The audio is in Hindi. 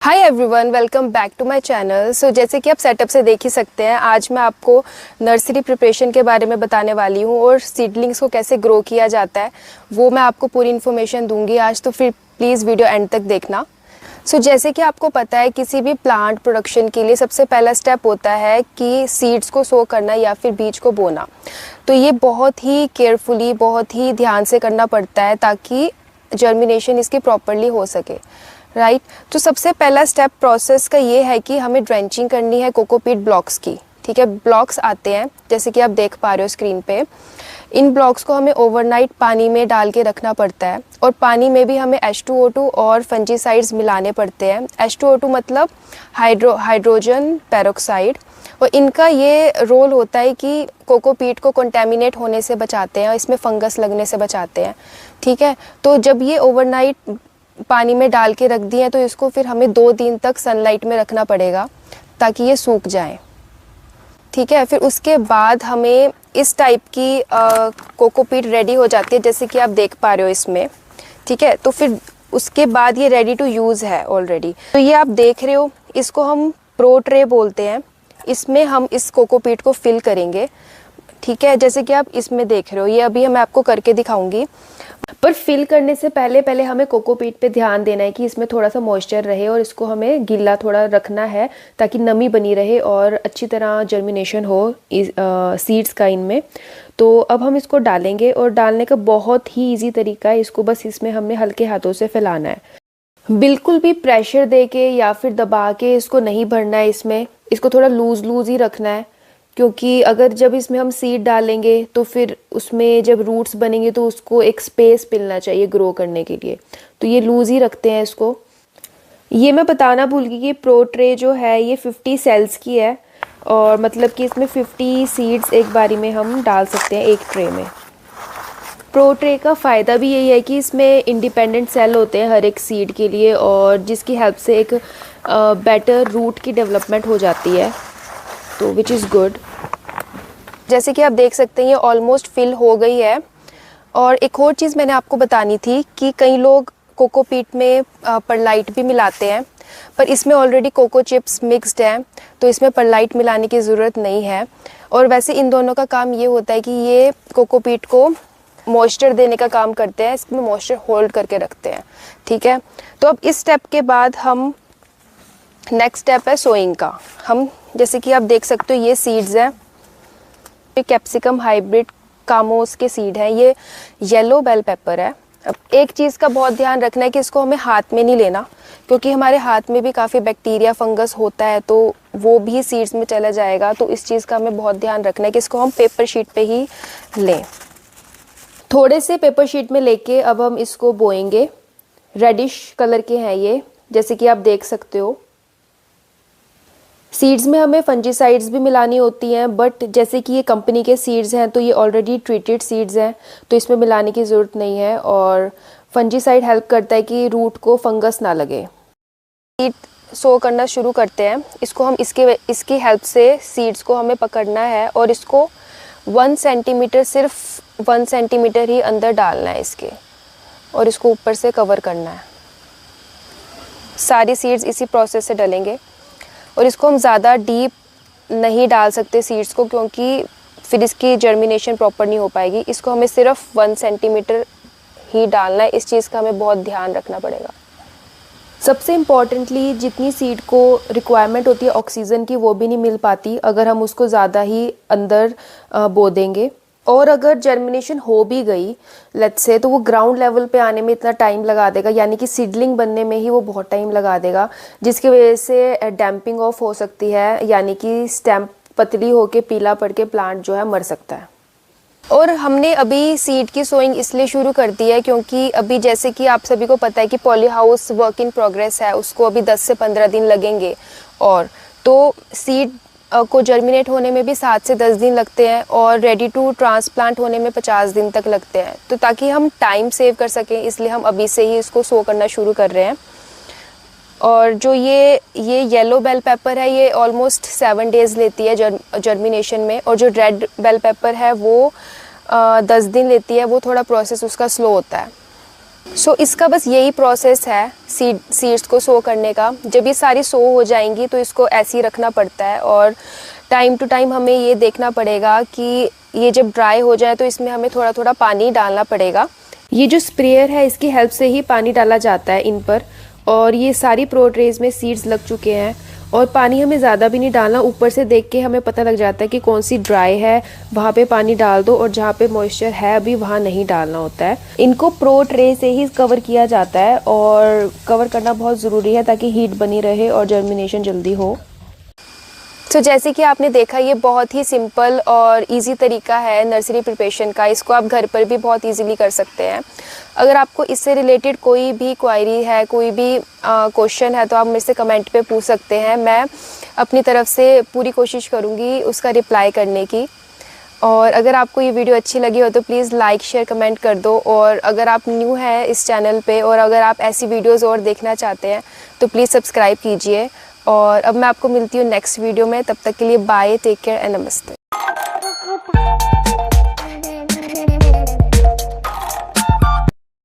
Hi everyone, welcome back to my channel. So जैसे कि आप सेटअप से देख ही सकते हैं, आज मैं आपको नर्सरी प्रिपरेशन के बारे में बताने वाली हूँ और सीडलिंग्स को कैसे ग्रो किया जाता है वो मैं आपको पूरी इन्फॉर्मेशन दूंगी आज। तो फिर प्लीज़ वीडियो एंड तक देखना। सो जैसे कि आपको पता है, किसी भी प्लांट प्रोडक्शन के लिए सबसे पहला स्टेप होता है कि सीड्स को सो करना या फिर बीज को बोना। तो ये बहुत ही केयरफुली, बहुत ही ध्यान से करना पड़ता है ताकि जर्मिनेशन इसकी प्रॉपरली हो सके, राइट। तो सबसे पहला स्टेप प्रोसेस का ये है कि हमें ड्रेंचिंग करनी है कोकोपीट ब्लॉक्स की। ठीक है, ब्लॉक्स आते हैं जैसे कि आप देख पा रहे हो स्क्रीन पे। इन ब्लॉक्स को हमें ओवरनाइट पानी में डाल के रखना पड़ता है और पानी में भी हमें H2O2 और फंजीसाइड्स मिलाने पड़ते हैं। H2O2 मतलब हाइड्रोजन पेरोक्साइड, और इनका ये रोल होता है कि कोकोपीट को कंटेमिनेट होने से बचाते हैं और इसमें फंगस लगने से बचाते हैं। ठीक है, तो जब ये ओवरनाइट पानी में डाल के रख दिए तो इसको फिर हमें 2 दिन तक सनलाइट में रखना पड़ेगा ताकि ये सूख जाए। ठीक है, फिर उसके बाद हमें इस टाइप की कोकोपीट रेडी हो जाती है जैसे कि आप देख पा रहे हो इसमें। ठीक है, तो फिर उसके बाद ये रेडी टू यूज़ है ऑलरेडी। तो ये आप देख रहे हो, इसको हम प्रो ट्रे बोलते हैं। इसमें हम इस कोकोपीट को फिल करेंगे। ठीक है, जैसे कि आप इसमें देख रहे हो, ये अभी मैं आपको करके दिखाऊंगी। पर फिल करने से पहले हमें कोकोपीट पे ध्यान देना है कि इसमें थोड़ा सा मॉइस्चर रहे और इसको हमें गीला थोड़ा रखना है ताकि नमी बनी रहे और अच्छी तरह जर्मिनेशन हो सीड्स का इनमें। तो अब हम इसको डालेंगे और डालने का बहुत ही इजी तरीका है, इसको बस इसमें हमने हल्के हाथों से फैलाना है। बिल्कुल भी प्रेशर दे के या फिर दबा के इसको नहीं भरना है इसमें, इसको थोड़ा लूज ही रखना है, क्योंकि अगर जब इसमें हम सीड डालेंगे तो फिर उसमें जब रूट्स बनेंगे तो उसको एक स्पेस मिलना चाहिए ग्रो करने के लिए। तो ये लूज ही रखते हैं इसको। ये मैं बताना भूल गई कि प्रो ट्रे जो है ये 50 सेल्स की है, और मतलब कि इसमें 50 सीड्स एक बारी में हम डाल सकते हैं एक ट्रे में। प्रो ट्रे का फ़ायदा भी यही है कि इसमें इंडिपेंडेंट सेल होते हैं हर एक सीड के लिए, और जिसकी हेल्प से एक बेटर रूट की डेवलपमेंट हो जाती है, तो विच इज़ गुड। जैसे कि आप देख सकते हैं ये ऑलमोस्ट फिल हो गई है। और एक और चीज़ मैंने आपको बतानी थी कि कई लोग कोकोपीट में परलाइट भी मिलाते हैं, पर इसमें ऑलरेडी कोको चिप्स मिक्स्ड हैं तो इसमें परलाइट मिलाने की ज़रूरत नहीं है। और वैसे इन दोनों का काम ये होता है कि ये कोकोपीट को मॉइस्चर देने का काम करते हैं, इसमें मॉइस्चर होल्ड करके रखते हैं। ठीक है, तो अब इस स्टेप के बाद हम नेक्स्ट स्टेप है सोइंग का। हम जैसे कि आप देख सकते हो ये सीड्स हैं, ये कैप्सिकम हाइब्रिड कामोस के सीड हैं, ये येलो बेल पेपर है। अब एक चीज़ का बहुत ध्यान रखना है कि इसको हमें हाथ में नहीं लेना, क्योंकि हमारे हाथ में भी काफ़ी बैक्टीरिया फंगस होता है तो वो भी सीड्स में चला जाएगा। तो इस चीज़ का हमें बहुत ध्यान रखना है कि इसको हम पेपर शीट पे ही लें। थोड़े से पेपर शीट में लेके अब हम इसको बोएंगे। रेडिश कलर के हैं ये, जैसे कि आप देख सकते हो। सीड्स में हमें फंजीसाइड्स भी मिलानी होती हैं, बट जैसे कि ये कंपनी के सीड्स हैं तो ये ऑलरेडी ट्रीटेड सीड्स हैं तो इसमें मिलाने की ज़रूरत नहीं है। और फंजीसाइड हेल्प करता है कि रूट को फंगस ना लगे। सीड सो करना शुरू करते हैं। इसको हम इसकी हेल्प से सीड्स को हमें पकड़ना है और इसको 1 सेंटीमीटर, सिर्फ 1 सेंटीमीटर ही अंदर डालना है इसके, और इसको ऊपर से कवर करना है। सारी सीड्स इसी प्रोसेस से डलेंगे और इसको हम ज़्यादा डीप नहीं डाल सकते सीड्स को, क्योंकि फिर इसकी जर्मिनेशन प्रॉपर नहीं हो पाएगी। इसको हमें सिर्फ 1 सेंटीमीटर ही डालना है, इस चीज़ का हमें बहुत ध्यान रखना पड़ेगा। सबसे इम्पॉर्टेंटली जितनी सीड को रिक्वायरमेंट होती है ऑक्सीजन की वो भी नहीं मिल पाती अगर हम उसको ज़्यादा ही अंदर बो देंगे। और अगर जर्मिनेशन हो भी गई लेट्स से, तो वो ग्राउंड लेवल पे आने में इतना टाइम लगा देगा, यानी कि सीडलिंग बनने में ही वो बहुत टाइम लगा देगा, जिसकी वजह से डैम्पिंग ऑफ हो सकती है, यानी कि स्टेम पतली होके पीला पड़ के प्लांट जो है मर सकता है। और हमने अभी सीड की सोइंग इसलिए शुरू कर दी है क्योंकि अभी जैसे कि आप सभी को पता है कि poly house work in progress है, उसको अभी 10 से 15 दिन लगेंगे, और तो सीड को जर्मिनेट होने में भी 7 से 10 दिन लगते हैं और रेडी टू ट्रांसप्लांट होने में 50 दिन तक लगते हैं। तो ताकि हम टाइम सेव कर सकें इसलिए हम अभी से ही इसको सो करना शुरू कर रहे हैं। और जो ये येलो बेल पेपर है ये ऑलमोस्ट 7 डेज़ लेती है जर्मिनेशन में, और जो रेड बेल पेपर है वो 10 दिन लेती है। वो थोड़ा प्रोसेस उसका स्लो होता है। सो इसका बस यही प्रोसेस है सीड्स को सो करने का। जब ये सारी सो हो जाएंगी तो इसको ऐसे ही रखना पड़ता है और टाइम टू टाइम हमें ये देखना पड़ेगा कि ये जब ड्राई हो जाए तो इसमें हमें थोड़ा थोड़ा पानी डालना पड़ेगा। ये जो स्प्रेयर है इसकी हेल्प से ही पानी डाला जाता है इन पर। और ये सारी प्रो ट्रेज में सीड्स लग चुके हैं और पानी हमें ज़्यादा भी नहीं डालना, ऊपर से देख के हमें पता लग जाता है कि कौन सी ड्राई है, वहाँ पे पानी डाल दो और जहाँ पे मॉइस्चर है अभी वहाँ नहीं डालना होता है। इनको प्रो ट्रे से ही कवर किया जाता है और कवर करना बहुत ज़रूरी है ताकि हीट बनी रहे और जर्मिनेशन जल्दी हो। तो जैसे कि आपने देखा ये बहुत ही सिंपल और इजी तरीका है नर्सरी प्रिपरेशन का। इसको आप घर पर भी बहुत इजीली कर सकते हैं। अगर आपको इससे रिलेटेड कोई भी क्वायरी है, कोई भी क्वेश्चन है तो आप मेरे से कमेंट पे पूछ सकते हैं। मैं अपनी तरफ से पूरी कोशिश करूँगी उसका रिप्लाई करने की। और अगर आपको ये वीडियो अच्छी लगी हो तो प्लीज़ लाइक शेयर कमेंट कर दो। और अगर आप न्यू हैं इस चैनल पे और अगर आप ऐसी वीडियोज़ और देखना चाहते हैं तो प्लीज़ सब्सक्राइब कीजिए। और अब मैं आपको मिलती हूँ नेक्स्ट वीडियो में। तब तक के लिए बाय, टेक केयर एंड नमस्ते।